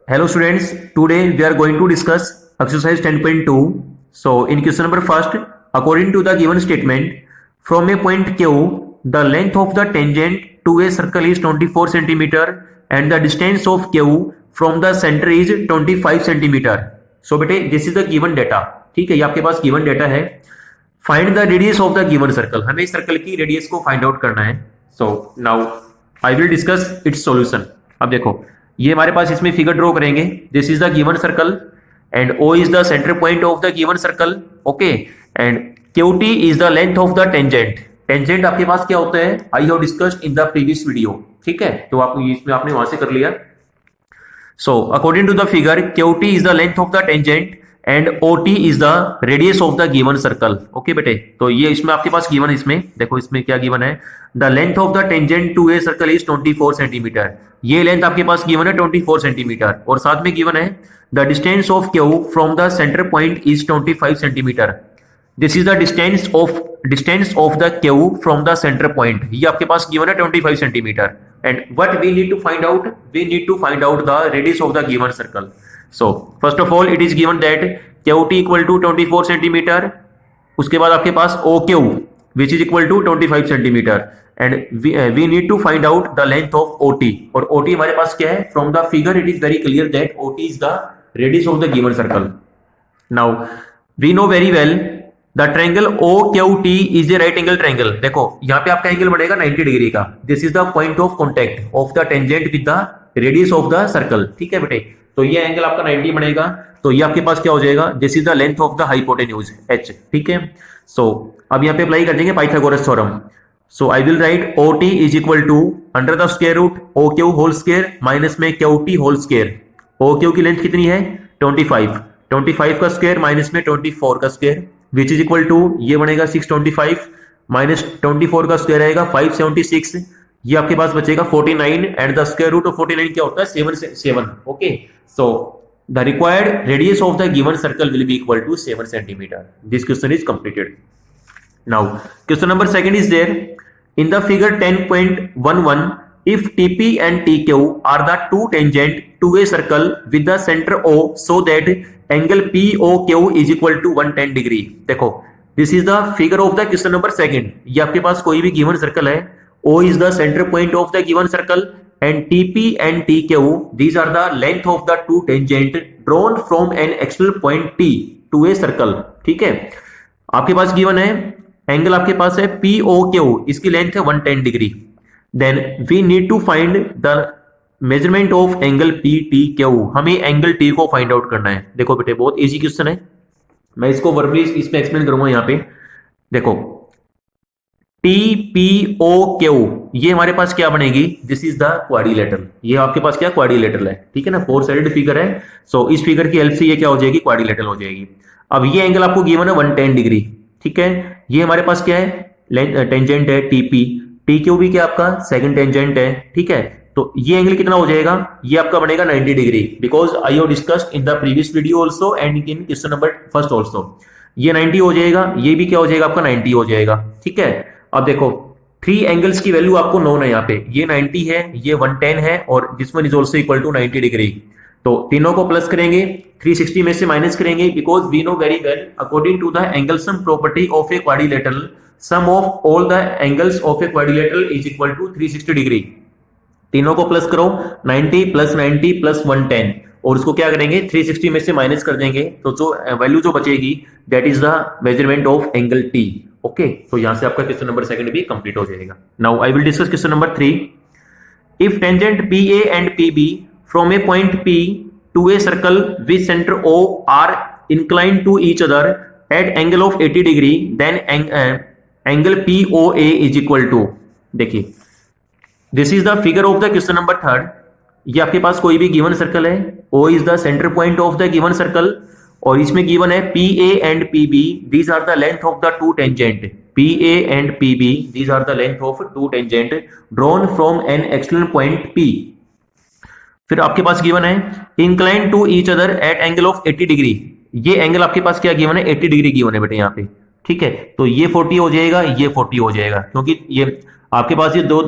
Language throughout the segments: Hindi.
Hello students, today we are going to discuss exercise 10.2. So in question number first, according to the given statement, from a point Q, the length of the tangent to a circle is 24 centimeter and the distance of Q from the center is 25 centimeter. So बेटे this is the given data. ठीक है, ये आपके पास given data है. Find the radius of the given circle. हमें इस सर्कल की रेडियस को फाइंड आउट करना है. So now I will discuss its solution. अब देखो ये हमारे पास इसमें फिगर ड्रॉ करेंगे. This is the given circle and O is the centre point of the given circle. Okay, and QT is the length of the tangent. Tangent आपके पास क्या होता है? I have discussed in the previous video. ठीक है, तो आप इसमें आपने वहां से कर लिया. So according to the figure QT is the length of the tangent and OT is the radius of the given circle. Okay बेटे, तो ये इसमें आपके पास गिवन है. इसमें देखो इसमें क्या गिवन है? The length of the tangent to a circle is 24 centimetre. ये लेंथ आपके पास गिवन है 24 सेंटीमीटर और साथ में गिवन है the distance of Q from the centre point is 25 centimetre. This is the distance of the Q from the centre point. ये आपके पास गिवन है 25 centimetre. And what we need to find out? We need to find out the radius of the given circle. So first of all it is given that QT equal to 24 centimeter. उसके बाद आपके पास OQ which is equal to 25 centimeter and we need to find out the length of OT. और OT हमारे पास क्या है? From the figure it is very clear that OT is the radius of the given circle. Now we know very well the triangle OQT is a right angle triangle. देखो यहाँ पे आपका एंगल बनेगा 90 डिग्री का. This is the point of contact of the tangent with the radius of the circle. ठीक है बेटे, तो ये एंगल आपका 90 बनेगा. तो ये आपके पास क्या हो जाएगा? This is the length of the hypotenuse H. ठीक है, सो अब यहाँ पे अप्लाई कर देंगे Pythagoras theorem. So I will write OT is equal to under the square root OQ whole square minus में QT होल स्क्वायर. OQ की लेंथ कितनी है? 25. 25 का स्क्वायर माइनस में 24 का square which is equal to ये बनेगा 625 माइनस 24 का स्क्वायर आएगा 576. ये आपके पास बचेगा 49 and the square root of 49 क्या होता है? 7. Okay, so the required radius of the given circle will be equal to 7 centimetre. This question is completed. Now question number second is there in the figure 10.11 if TP and TQ are the two tangent to a circle with the center O so that angle POQ is equal to 110 degree. देखो this is the figure of the question number second. ये आपके पास कोई भी गिवन सर्कल है. O is the center point of the given circle and TP and TQ these are the length of the two tangent drawn from an external point T to a circle. ठीक है, आपके पास गिवन है एंगल आपके पास है POQ, इसकी लेंथ है 110 degree. Then we need to find the measurement of angle PTQ. हमें एंगल T को फाइंड आउट करना है. देखो बेटे बहुत इजी क्वेश्चन है, मैं इसको वर्बली इसमें एक्सप्लेन करूंगा. यहाँ पे देखो TPOQ ये हमारे पास क्या बनेगी? This is the quadrilateral. ये आपके पास क्या क्वाड्रिलेटरल है. ठीक है ना, 4 साइडेड फिगर है. सो इस फिगर की हेल्प से ये क्या हो जाएगी? क्वाड्रिलेटरल हो जाएगी. अब ये एंगल आपको गिवन है 110 डिग्री. ठीक है, ये हमारे पास क्या है? टेंजेंट है TP. TQ भी क्या आपका सेकंड टेंजेंट है. ठीक है, तो ये एंगल कितना हो जाएगा? ये आपका बनेगा 90 degree because I have discussed in the previous video also and in question number first also. ये 90 हो जाएगा, ये भी क्या हो जाएगा? आपका 90 हो जाएगा. ठीक है, अब देखो 3 एंगल्स की वैल्यू आपको नोन है. यहाँ पे ये 90 है, ये 110 है और this one is also equal to 90 degree. तो तीनों को प्लस करेंगे, 360 में से माइनस करेंगे because we know very well according to the angle sum property of a quadrilateral sum of all the angles of a quadrilateral is equal to 360 degree. तीनों को प्लस करो, 90 प्लस 90 प्लस 110 और उसको क्या करेंगे? 360 में से माइनस कर देंगे. तो जो वैल्यू जो बचेगी that is the measurement of angle T. Okay, तो यहां से आपका क्वेश्चन नंबर सेकंड भी कंप्लीट हो जाएगा. Now I will discuss question number 3. If tangent PA and PB from a point P to a circle with centre O are inclined to each other at angle of 80 degree then angle POA is equal to. देखिए this is the figure of the question number third. ये आपके पास कोई भी गिवन सर्कल है. O is the centre point of the given circle और इसमें गिवन है PA and PB these are the length of the two tangent. PA and PB these are the length of two tangent drawn from an external point P. फिर आपके पास गिवन है inclined to each other at angle of 80 degree. ये एंगल आपके पास क्या गिवन है? 80 डिग्री गिवन है बेटे यहाँ पे. ठीक है, तो ये 40 हो जाएगा, ये 40 हो जाएगा क्योंकि ये आपके पास ये दो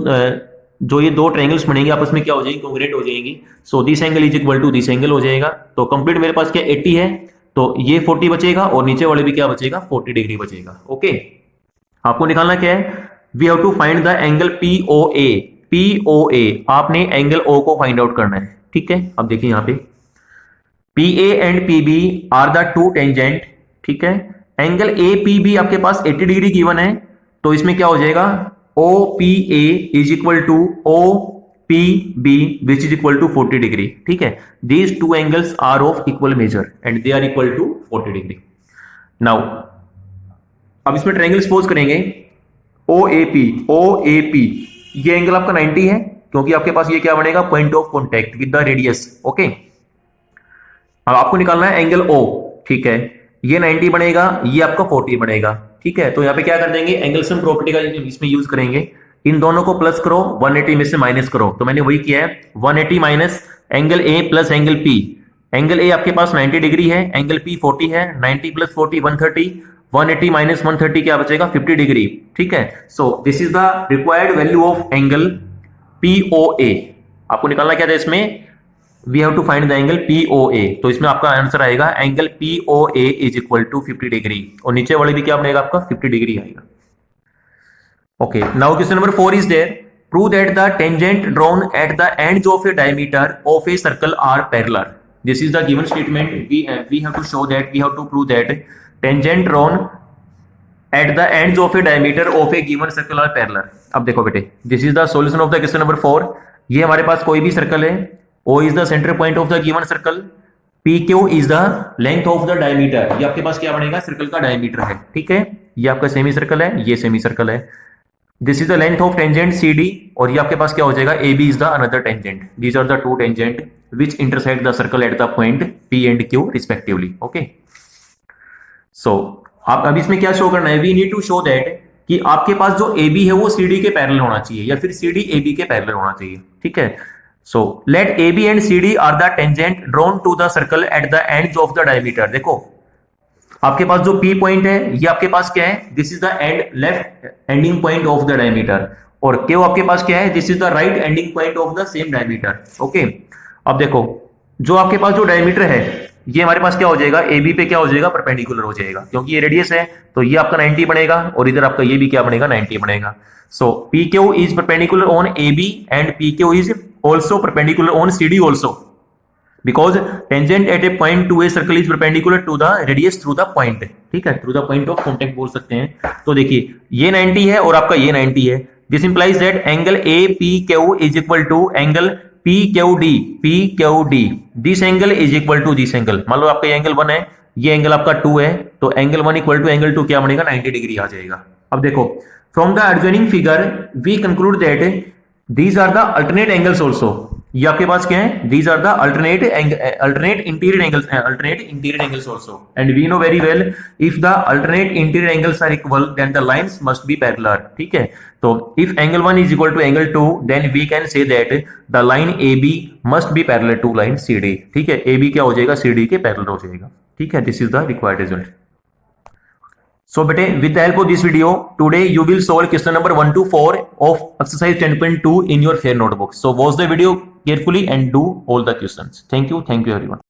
जो ये दो ट्रायंगल्स बनेंगे आपस में क्या हो जाएंगे, कॉन्ग्रुएंट हो जाएंगी। So this angle is equal to this angle हो जाएगा। तो कंप्लीट मेरे पास क्या 80 है, तो ये 40 बचेगा और नीचे वाले भी क्या बचेगा 40 डिग्री बचेगा। ओके, आपको निकालना क्या है, we have to find the angle POA. POA आपने एंगल ओ को फाइंड आउट करना है, ठीक है। अब देखिए यहाँ पे PA and PB are the two tangent, ठीक है। एंगल ए पी बी आपके पास 80 डिग्री गिवन है, तो इसमें क्या हो जाएगा O P A is equal to O P B which is equal to 40 degree, ठीक है। These two angles are of equal measure and they are equal to 40 degree. Now अब इसमें ट्रायंगल सपोज करेंगे ओ ए पी, ये एंगल आपका 90 है, क्योंकि आपके पास ये क्या बनेगा point of contact with the radius. Okay, अब आपको निकालना है एंगल ओ, ठीक है। ये 90 बनेगा, ये आपका 40 बनेगा, ठीक है। तो यहाँ पे क्या कर देंगे, एंगल सम प्रॉपर्टी का इसमें यूज करेंगे। इन दोनों को प्लस करो, 180 में से माइनस करो, तो मैंने वही किया है। 180 minus angle A plus angle P. Angle A आपके पास 90 डिग्री है, एंगल पी 40 है, 90 प्लस 40 130, 180 माइनस 130 क्या बचेगा 50 डिग्री, ठीक है। So this is the required value of angle POA. आपको निकालना क्या था इसमें, we have to find the angle POA. तो इसमें आपका आंसर आएगा angle POA is equal to 50 degree, और नीचे वाले भी क्या बनेगा आपका 50 डिग्री आएगा। Okay, now question number 4 is there, prove that the tangent drawn at the ends of a diameter of a circle are parallel. This is the given statement, we have to show that, we have to prove that tangent drawn at the ends of a diameter of a given circle are parallel. अब देखो बेटे, this is the solution of the question number 4। ये हमारे पास कोई भी सर्कल है, O is the center point of the given circle, PQ is the length of the diameter। ये आपके पास क्या बनेगा, सर्कल का डायमीटर है, ठीक है। ये आपका सेमी सर्कल है, ये सेमी सर्कल है। This is the length of tangent CD, और ये आपके पास क्या हो जाएगा AB is the another tangent। These are the two tangent which intersect the circle at the point P and Q respectively। Okay, so आप अब इसमें क्या शो करना है, we need to show that कि आपके पास जो AB है वो CD के पैरेलल होना चाहिए, या फिर CD AB के पैरेलल होना चाहिए, ठीक है। So let AB and CD are the tangent drawn to the circle at the ends of the diameter। देखो आपके पास जो P पॉइंट है ये आपके पास क्या है, this is the end left ending point of the diameter, और Q आपके पास क्या है, this is the right ending point of the same diameter. Okay, अब देखो जो आपके पास जो डायमीटर है ये हमारे पास क्या हो जाएगा, AB पे क्या हो जाएगा परपेंडिकुलर हो जाएगा, क्योंकि ये रेडियस है, तो ये आपका 90 बनेगा, और इधर आपका ये भी क्या बनेगा 90 बनेगा। सो PQ is perpendicular on AB and PQ is also perpendicular on CD also, because tangent at a point to a circle is perpendicular to the radius through the point, ठीक है, through the point of contact बोल सकते हैं। तो देखिए ये 90 है और आपका ये 90 है, this implies that angle APQ is equal to angle PQD। This angle is equal to this angle, मान लो आपका एंगल 1 है, ये एंगल आपका 2 है, तो एंगल 1 इक्वल टू एंगल 2 क्या बनेगा 90 डिग्री आ जाएगा। अब देखो from the adjoining figure we conclude that these are the alternate angles also. ये आपके पास क्या है, these are the alternate interior angles also, and we know very well if the alternate interior angles are equal then the lines must be parallel, ठीक है। तो if angle 1 is equal to angle 2 then we can say that the line AB must be parallel to line CD, ठीक है। AB क्या हो जाएगा CD के पैरेलल हो जाएगा, ठीक है। This is the required result. So bete, with the help of this video, today you will solve question number 1 to 4 of exercise 10.2 in your fair notebook. So watch the video carefully and do all the questions. Thank you everyone.